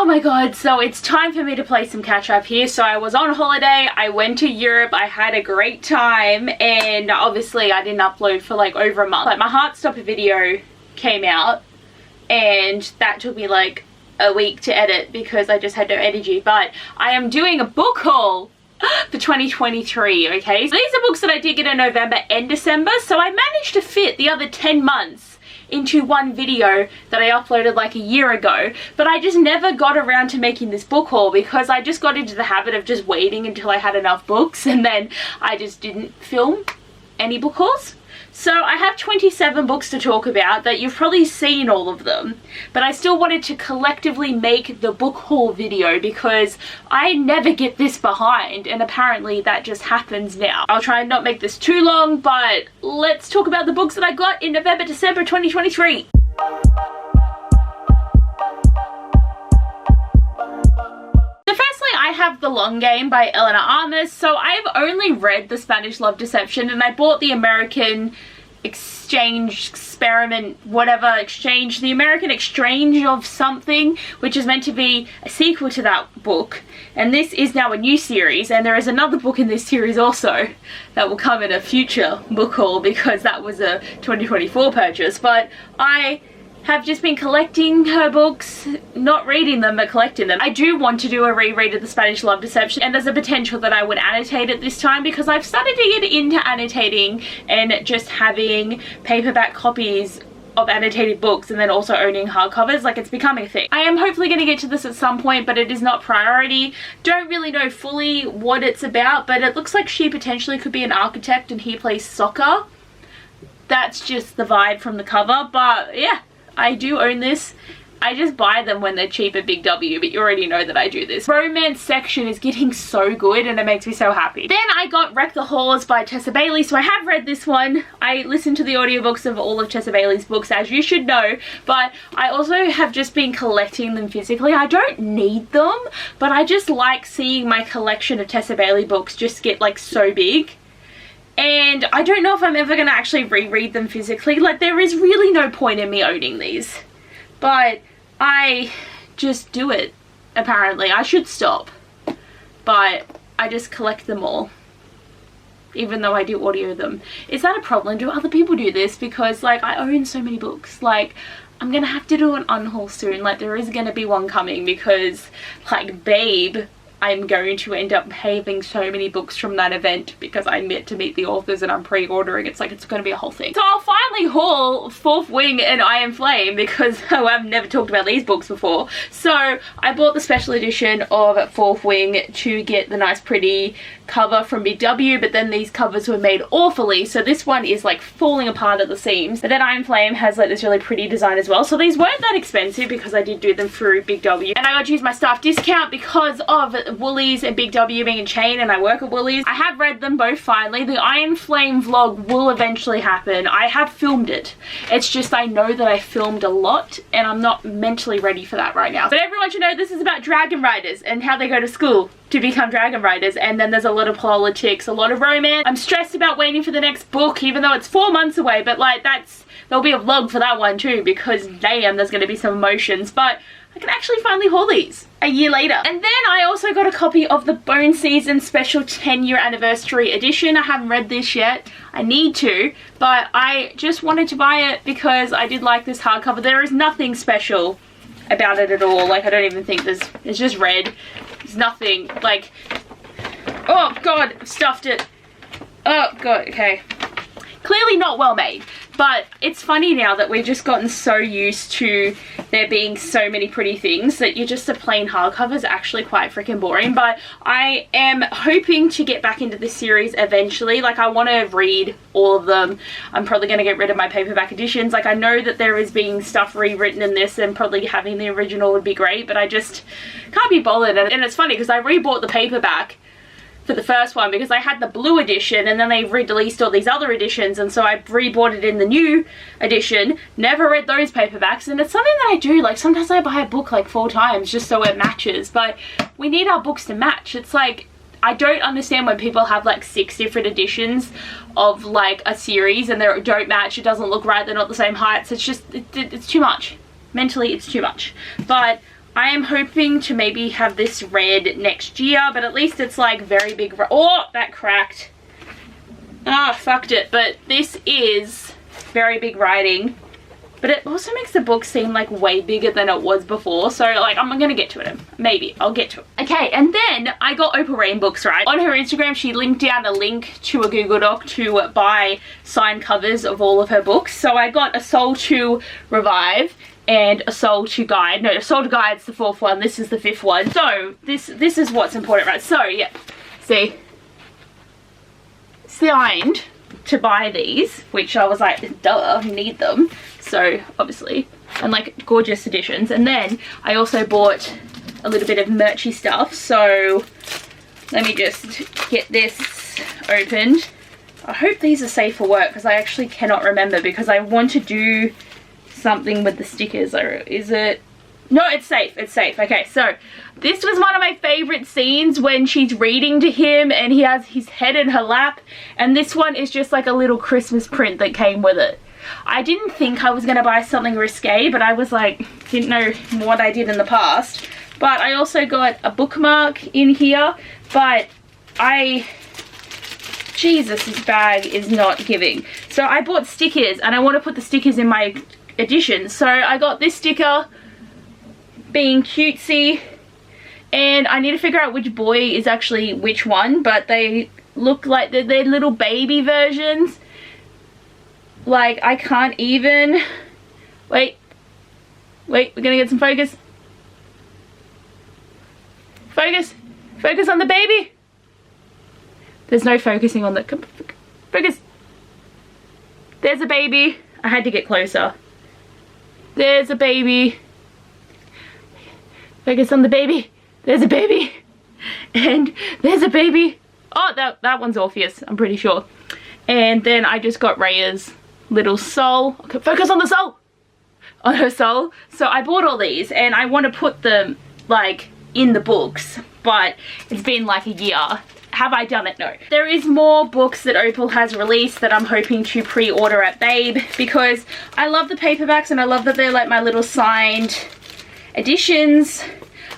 my god, so it's time for me to play some catch up here. So I was on holiday, I went to Europe, I had a great time, and obviously I didn't upload for like over a month. Like my Heartstopper video came out and that took me like a week to edit because I just had no energy. But I am doing a book haul for 2023, okay? So these are books that I did get in November and December, so I managed to fit the other 10 months into one video that I uploaded like a year ago, but I just never got around to making this book haul because I just got into the habit of just waiting until I had enough books, and then I just didn't film any book hauls. So I have 27 books to talk about that you've probably seen all of them, but I still wanted to collectively make the book haul video because I never get this behind, and apparently that just happens now. I'll try and not make this too long, but let's talk about the books that I got in November, December 2023. I have The Long Game by Eleanor Armas. So I've only read The Spanish Love Deception, and I bought the American Exchange Experiment, whatever, Exchange, the American Exchange of something, which is meant to be a sequel to that book. And this is now a new series, and there is another book in this series also that will come in a future book haul because that was a 2024 purchase. But I have just been collecting her books, not reading them but collecting them. I do want to do a reread of The Spanish Love Deception, and there's a potential that I would annotate it this time because I've started to get into annotating and just having paperback copies of annotated books and then also owning hardcovers. Like, it's becoming a thing. I am hopefully going to get to this at some point, but it is not priority. Don't really know fully what it's about, but it looks like she potentially could be an architect and he plays soccer. That's just the vibe from the cover, but yeah. I do own this. I just buy them when they're cheap at Big W, but you already know that I do this. Romance section is getting so good and it makes me so happy. Then I got Wreck the Halls by Tessa Bailey, so I have read this one. I listened to the audiobooks of all of Tessa Bailey's books, as you should know, but I also have just been collecting them physically. I don't need them, but I just like seeing my collection of Tessa Bailey books just get like so big. And I don't know if I'm ever going to actually reread them physically. Like, there is really no point in me owning these. But I just do it, apparently. I should stop. But I just collect them all. Even though I do audio them. Is that a problem? Do other people do this? Because, like, I own so many books. Like, I'm going to have to do an unhaul soon. Like, there is going to be one coming because, like, Babe, I'm going to end up having so many books from that event because I'm yet to meet the authors and I'm pre-ordering. It's like, it's going to be a whole thing. So I'll finally haul Fourth Wing and Iron Flame because I've never talked about these books before. So I bought the special edition of Fourth Wing to get the nice pretty cover from Big W, but then these covers were made awfully, so this one is like falling apart at the seams. But then Iron Flame has like this really pretty design as well, so these weren't that expensive because I did do them through Big W, and I got to use my staff discount because of Woolies and Big W being in chain, and I work at Woolies. I have read them both finally. The Iron Flame vlog will eventually happen. I have filmed it. It's just I know that I filmed a lot and I'm not mentally ready for that right now. But everyone should know this is about dragon riders and how they go to school to become dragon riders, and then there's a lot of politics, a lot of romance. I'm stressed about waiting for the next book even though it's 4 months away, but like there'll be a vlog for that one too because damn, there's going to be some emotions. But I can actually finally haul these a year later. And then I also got a copy of the Bone Season Special 10-year anniversary edition. I haven't read this yet. I need to, but I just wanted to buy it because I did like this hardcover. There is nothing special about it at all. Like, I don't even think it's just red. There's nothing, like, oh god, stuffed it. Oh god, okay. Clearly not well made, but it's funny now that we've just gotten so used to there being so many pretty things that you're just a plain hardcover is actually quite freaking boring. But I am hoping to get back into this series eventually. Like, I want to read all of them. I'm probably going to get rid of my paperback editions. Like, I know that there is being stuff rewritten in this and probably having the original would be great, but I just can't be bothered. And it's funny because I rebought the paperback for the first one because I had the blue edition and then they released all these other editions, and so I rebought it in the new edition. Never read those paperbacks, and it's something that I do. Like, sometimes I buy a book like 4 times just so it matches, but we need our books to match. It's like, I don't understand when people have like 6 different editions of like a series and they don't match, it doesn't look right, they're not the same heights. It's just, it's too much. Mentally, it's too much. But I am hoping to maybe have this read next year, but at least it's like very big. Oh, that cracked. Ah, fucked it. But this is very big writing. But it also makes the book seem like way bigger than it was before. So like, I'm gonna get to it. Maybe I'll get to it. Okay, and then I got Oprah Rain books, right? On her Instagram, she linked down a link to a Google Doc to buy signed covers of all of her books. So I got A Soul to Revive and A Soul to Guide. No, A Soul to Guide's the 4th one. This is the 5th one. So this is what's important, right? So yeah, see, signed to buy these, which I was like, duh, need them. So obviously, and like gorgeous editions. And then I also bought a little bit of merchy stuff. So let me just get this opened. I hope these are safe for work because I actually cannot remember, because I want to do something with the stickers. Or is it? No, it's safe. It's safe. Okay, so this was one of my favorite scenes when she's reading to him and he has his head in her lap. And this one is just like a little Christmas print that came with it. I didn't think I was going to buy something risque, but I was like, didn't know what I did in the past. But I also got a bookmark in here, but Jesus, this bag is not giving. So I bought stickers and I want to put the stickers in my edition. So I got this sticker, being cutesy, and I need to figure out which boy is actually which one, but they look like they're little baby versions. Like, I can't even, wait, we're gonna get some focus. Focus on the baby. There's no focusing on the, focus. There's a baby. I had to get closer. There's a baby. Focus on the baby. There's a baby. And there's a baby. Oh, that one's Orpheus, I'm pretty sure. And then I just got Raya's little soul. Okay, focus on the soul. On her soul. So I bought all these and I want to put them like in the books, but it's been like a year. Have I done it? No. There is more books that Opal has released that I'm hoping to pre-order at Babe, because I love the paperbacks and I love that they're like my little signed editions.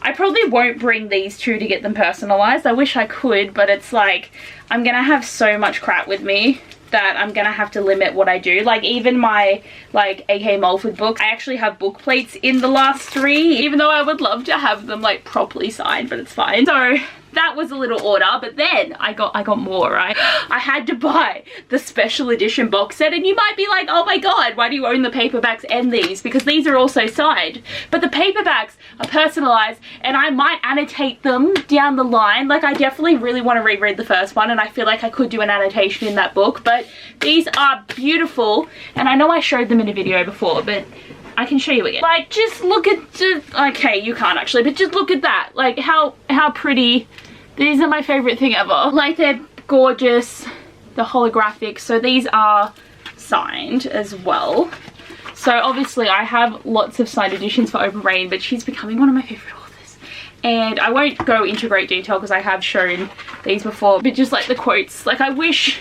I probably won't bring these two to get them personalized. I wish I could, but it's like I'm gonna have so much crap with me that I'm gonna have to limit what I do. Like even my like AK Mulford books, I actually have book plates in the last 3, even though I would love to have them like properly signed, but it's fine. So that was a little order, but then I got more, right? I had to buy the special edition box set, and you might be like, oh my god, why do you own the paperbacks and these? Because these are also signed, but the paperbacks are personalized and I might annotate them down the line. Like I definitely really want to reread the first one, and I feel like I could do an annotation in that book, but these are beautiful, and I know I showed them in a video before, but I can show you again. Like, just look at, okay, you can't actually, but just look at that. Like, how pretty. These are my favorite thing ever. Like, they're gorgeous. The holographic. So these are signed as well. So obviously I have lots of signed editions for Oprah Rain, but she's becoming one of my favorite authors. And I won't go into great detail because I have shown these before, but just like the quotes. Like, I wish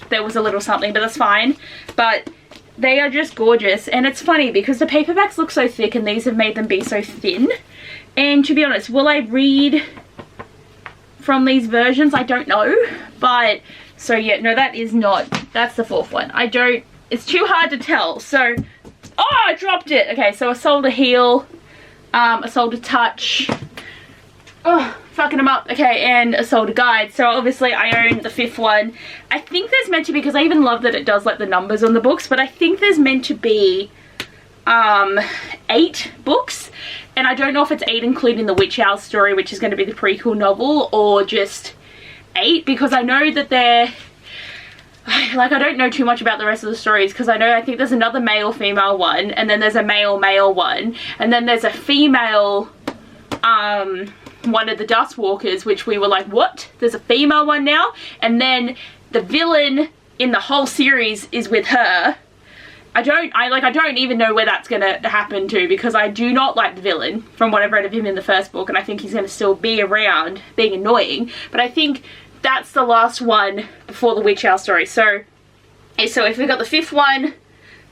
there was a little something, but that's fine. But they are just gorgeous, and it's funny because the paperbacks look so thick and these have made them be so thin. And to be honest, will I read from these versions? I don't know. But so yeah, no, that is not, that's the 4th one. I don't, it's too hard to tell. So, oh, I dropped it. Okay, so A Soul to Heal, A Soul to Touch, oh, fucking them up. Okay, and A Soul to Guide. So obviously I own the 5th one. I think there's meant to be, because I even love that it does like the numbers on the books, but I think there's meant to be 8 books, and I don't know if it's 8 including the Witch Owl story, which is going to be the prequel novel, or just 8, because I know that they're like, I don't know too much about the rest of the stories, because I think there's another male female one, and then there's a male one, and then there's a female one of the Dustwalkers, which we were like, what? There's a female one now? And then the villain in the whole series is with her. I don't even know where that's gonna happen to, because I do not like the villain from what I've read of him in the first book, and I think he's gonna still be around being annoying, but I think that's the last one before the Witch Owl story. So if we got the 5th one,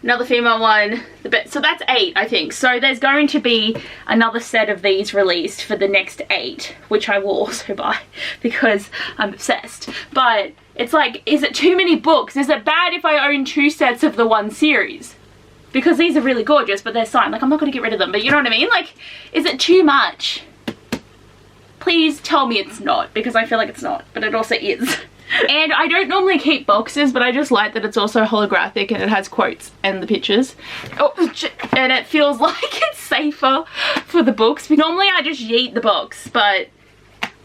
another female one. So that's 8, I think. So there's going to be another set of these released for the next 8, which I will also buy because I'm obsessed. But it's like, is it too many books? Is it bad if I own 2 sets of the one series? Because these are really gorgeous, but they're signed. Like, I'm not going to get rid of them, but you know what I mean? Like, is it too much? Please tell me it's not, because I feel like it's not, but it also is. And I don't normally keep boxes, but I just like that it's also holographic and it has quotes and the pictures. Oh, and it feels like it's safer for the books. Normally I just yeet the box, but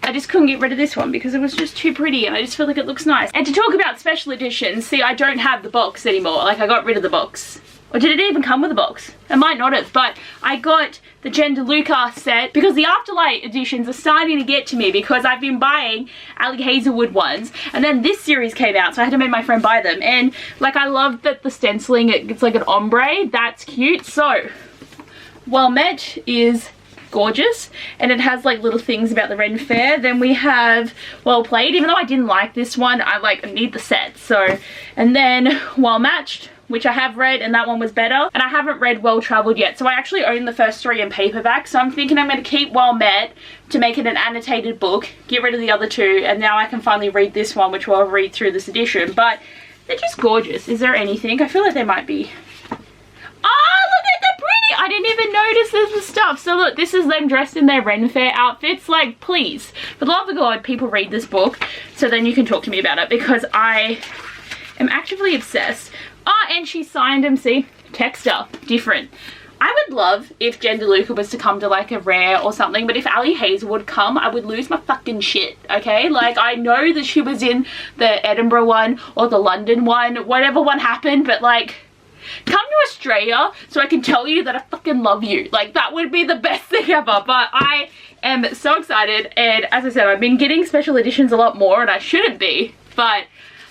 I just couldn't get rid of this one because it was just too pretty and I just feel like it looks nice. And to talk about special editions, see, I don't have the box anymore. Like, I got rid of the box. Or did it even come with a box? It might not have, but I got the Luca set because the Afterlight editions are starting to get to me because I've been buying Ali Hazelwood ones, and then this series came out, so I had to make my friend buy them. And like, I love that the stenciling, it's like an ombre. That's cute. So, Well Met is gorgeous, and it has like little things about the Ren Fair. Then we have Well Played, even though I didn't like this one, I need the set. So, and then Well Matched, which I have read, and that one was better. And I haven't read Well Traveled yet, so I actually own the first 3 in paperback. So I'm thinking I'm going to keep Well Met to make it an annotated book, get rid of the other 2, and now I can finally read this one, which I'll read through this edition. But they're just gorgeous. Is there anything? I feel like they might be. Oh, look at the pretty! I didn't even notice this was stuff. So look, this is them dressed in their Ren Fair outfits. Like, please, for the love of God, people read this book so then you can talk to me about it, because I am actively obsessed. Oh, and she signed him, see? Texter, different. I would love if Jen DeLuca was to come to like a rare or something, but if Ali Hazelwood come, I would lose my fucking shit, okay? Like, I know that she was in the Edinburgh one or the London one, whatever one happened, but like, come to Australia so I can tell you that I fucking love you. Like, that would be the best thing ever. But I am so excited, and as I said, I've been getting special editions a lot more, and I shouldn't be, but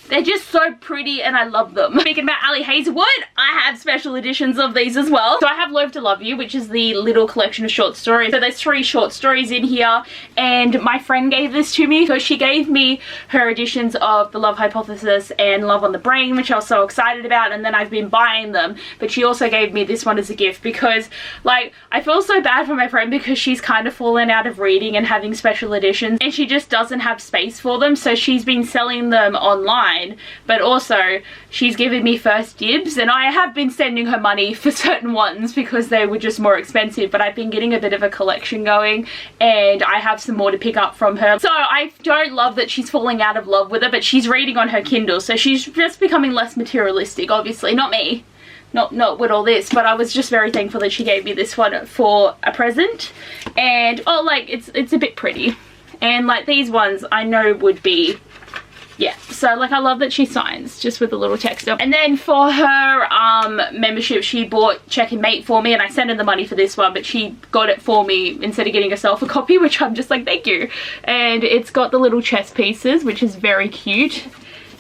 they're just so pretty and I love them. Speaking about Ali Hazelwood, I have special editions of these as well. So I have Loathe to Love You, which is the little collection of short stories. So there's 3 short stories in here, and my friend gave this to me. So she gave me her editions of The Love Hypothesis and Love on the Brain, which I was so excited about, and then I've been buying them. But she also gave me this one as a gift because, like, I feel so bad for my friend because she's kind of fallen out of reading and having special editions, and she just doesn't have space for them. So she's been selling them online, but also she's given me first dibs, and I have been sending her money for certain ones because they were just more expensive. But I've been getting a bit of a collection going, and I have some more to pick up from her. So I don't love that she's falling out of love with it, but she's reading on her Kindle, so she's just becoming less materialistic. Obviously not me, not with all this, but I was just very thankful that she gave me this one for a present. And oh, like, it's a bit pretty, and like these ones I know would be, yeah, so like I love that she signs just with a little text up. And then for her membership, she bought Check and Mate for me, and I sent her the money for this one, but she got it for me instead of getting herself a copy, which I'm just like, thank you. And it's got the little chess pieces, which is very cute.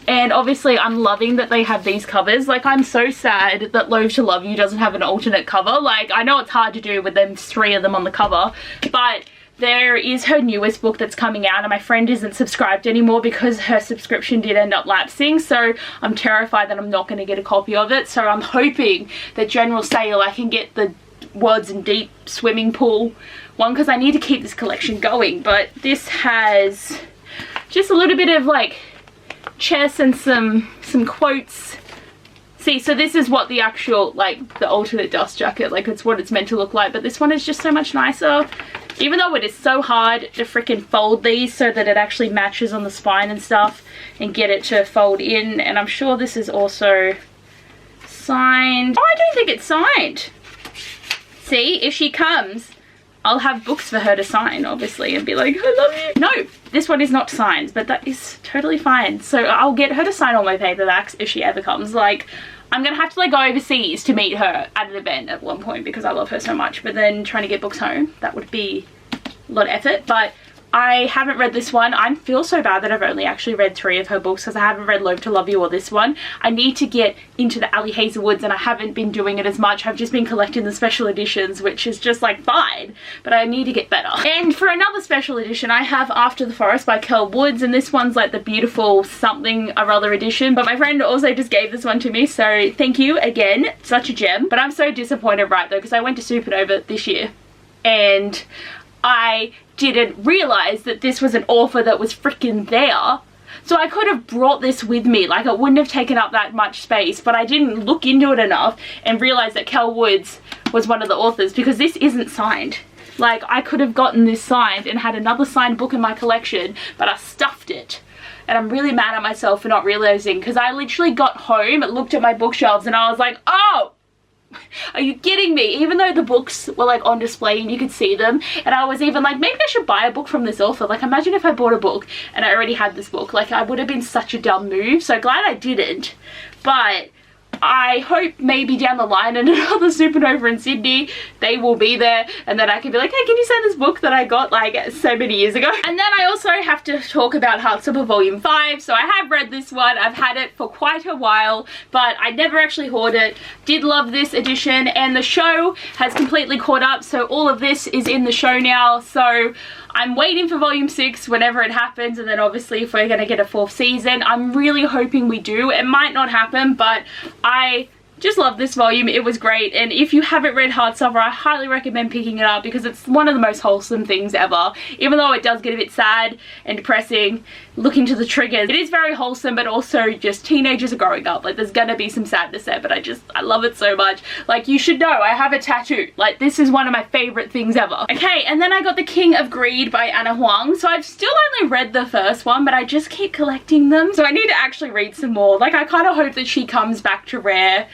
And obviously I'm loving that they have these covers. Like, I'm so sad that Loathe to Love You doesn't have an alternate cover. Like, I know it's hard to do with them 3 of them on the cover, but there is her newest book that's coming out, and my friend isn't subscribed anymore because her subscription did end up lapsing. So I'm terrified that I'm not going to get a copy of it. So I'm hoping that General Sale I can get the Words in Deep swimming pool one, because I need to keep this collection going. But this has just a little bit of like chess and some quotes. See, so this is what the actual, like, the alternate dust jacket, like, it's what it's meant to look like, but this one is just so much nicer. Even though it is so hard to freaking fold these so that it actually matches on the spine and stuff and get it to fold in. And I'm sure this is also signed. Oh, I don't think it's signed. See, if she comes, I'll have books for her to sign, obviously, and be like, I love you. No, this one is not signed, but that is totally fine. So I'll get her to sign all my paperbacks if she ever comes. Like, I'm gonna have to like go overseas to meet her at an event at one point because I love her so much, but then trying to get books home, that would be a lot of effort. But I haven't read this one. I feel so bad that I've only actually read 3 of her books because I haven't read Loathe to Love You or this one. I need to get into the Ali Hazelwoods and I haven't been doing it as much. I've just been collecting the special editions, which is just like fine, but I need to get better. And for another special edition, I have After the Forest by Kel Woods, and this one's like the beautiful something or other edition, but my friend also just gave this one to me, so thank you again. Such a gem. But I'm so disappointed right though, because I went to Supernova this year and I didn't realize that this was an author that was freaking there. So I could have brought this with me, like it wouldn't have taken up that much space, but I didn't look into it enough and realize that Kel Woods was one of the authors, because this isn't signed. Like, I could have gotten this signed and had another signed book in my collection, but I stuffed it. And I'm really mad at myself for not realizing, because I literally got home, looked at my bookshelves, and I was like, oh! Are you kidding me? Even though the books were like on display and you could see them, and I was even like, maybe I should buy a book from this author. Like, imagine if I bought a book and I already had this book. Like, I would have been such a dumb move. So glad I didn't. But I hope maybe down the line in another Supernova in Sydney, they will be there, and then I can be like, hey, can you send this book that I got like so many years ago? And then I also have to talk about Heartstopper Volume 5. So I have read this one. I've had it for quite a while, but I never actually hoarded it. Did love this edition, and the show has completely caught up, so all of this is in the show now. So I'm waiting for Volume 6 whenever it happens, and then obviously if we're going to get a 4th season, I'm really hoping we do. It might not happen, but I just love this volume. It was great, and if you haven't read Heartstopper, I highly recommend picking it up because it's one of the most wholesome things ever. Even though it does get a bit sad and depressing, look into the triggers. It is very wholesome, but also just teenagers are growing up. Like, there's gonna be some sadness there, but I love it so much. Like, you should know, I have a tattoo. Like, this is one of my favorite things ever. Okay, and then I got The King of Greed by Anna Huang. So I've still only read the first one, but I just keep collecting them. So I need to actually read some more. Like, I kind of hope that she comes back to Rare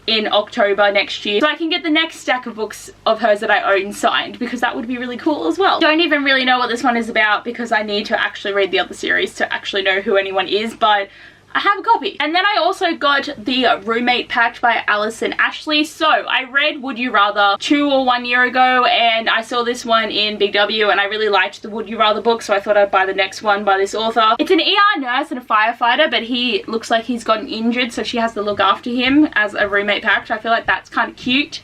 in October next year, so I can get the next stack of books of hers that I own signed, because that would be really cool as well. Don't even really know what this one is about because I need to actually read the other series to actually know who anyone is, but I have a copy. And then I also got the Roommate Pact by Alison Ashley. So I read Would You Rather 2 or 1 year ago, and I saw this one in Big W, and I really liked the Would You Rather book, so I thought I'd buy the next one by this author. It's an ER nurse and a firefighter, but he looks like he's gotten injured, so she has to look after him as a roommate pact. I feel like that's kind of cute.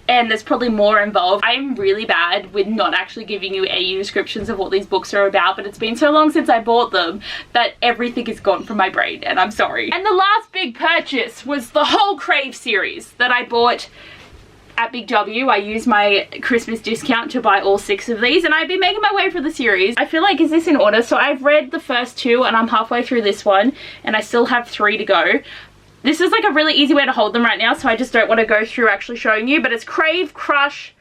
And there's probably more involved. I'm really bad with not actually giving you AU descriptions of what these books are about, but it's been so long since I bought them that everything is gone from my brain, and I'm sorry. And the last big purchase was the whole Crave series that I bought at Big W. I used my Christmas discount to buy all 6 of these, and I've been making my way through the series. I feel like, is this in order? So I've read the first 2 and I'm halfway through this one, and I still have 3 to go. This is like a really easy way to hold them right now, so I just don't want to go through actually showing you, but it's Crave, Crush,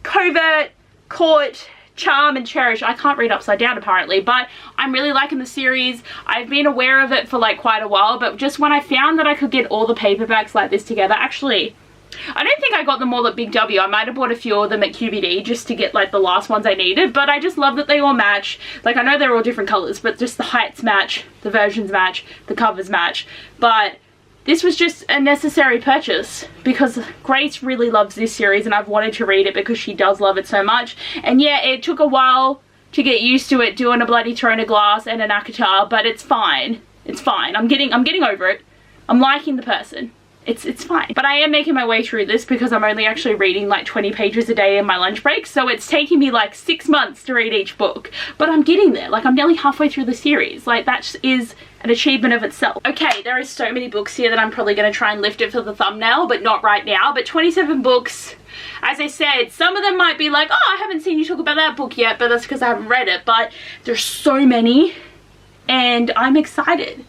Covert, Court, Charm, and Cherish. I can't read upside down apparently, but I'm really liking the series. I've been aware of it for like quite a while, but just when I found that I could get all the paperbacks like this together, actually, I don't think I got them all at Big W. I might have bought a few of them at QBD just to get like the last ones I needed, but I just love that they all match. Like, I know they're all different colors, but just the heights match, the versions match, the covers match, but this was just a necessary purchase because Grace really loves this series and I've wanted to read it because she does love it so much. And yeah, it took a while to get used to it doing a bloody Throne of Glass and an Akatar, but it's fine. It's fine. I'm getting over it. I'm liking the person. It's fine. But I am making my way through this because I'm only actually reading like 20 pages a day in my lunch break, so it's taking me like 6 months to read each book. But I'm getting there. Like, I'm nearly halfway through the series. Like, that is an achievement of itself. Okay, there are so many books here that I'm probably going to try and lift it for the thumbnail, but not right now. But 27 books. As I said, some of them might be like, oh, I haven't seen you talk about that book yet, but that's because I haven't read it. But there's so many, and I'm excited.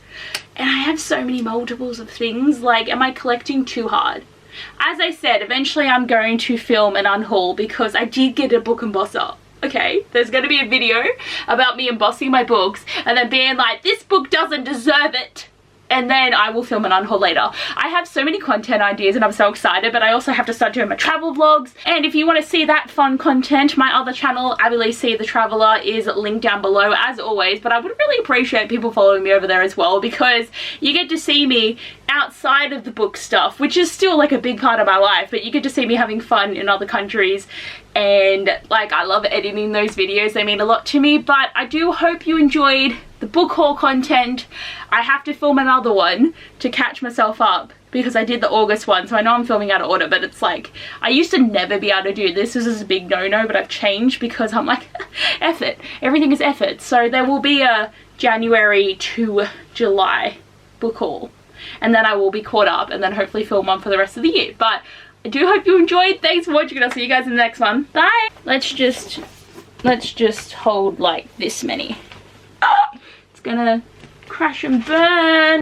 And I have so many multiples of things. Like, am I collecting too hard? As I said, eventually I'm going to film an unhaul because I did get a book embosser. Okay, there's going to be a video about me embossing my books and then being like, this book doesn't deserve it. And then I will film an unhaul later. I have so many content ideas and I'm so excited, but I also have to start doing my travel vlogs. And if you want to see that fun content, my other channel, Abbeyleec the Traveller, is linked down below as always. But I would really appreciate people following me over there as well, because you get to see me outside of the book stuff, which is still like a big part of my life, but you get to see me having fun in other countries, and like I love editing those videos, they mean a lot to me. But I do hope you enjoyed the book haul content. I have to film another one to catch myself up because I did the August one, so I know I'm filming out of order, but it's like I used to never be able to do this. This is a big no-no, but I've changed because I'm like effort, everything is effort. So there will be a January to July book haul, and then I will be caught up and then hopefully film one for the rest of the year. But I do hope you enjoyed. Thanks for watching, and I'll see you guys in the next one. Bye. Let's just hold like this many. It's gonna crash and burn.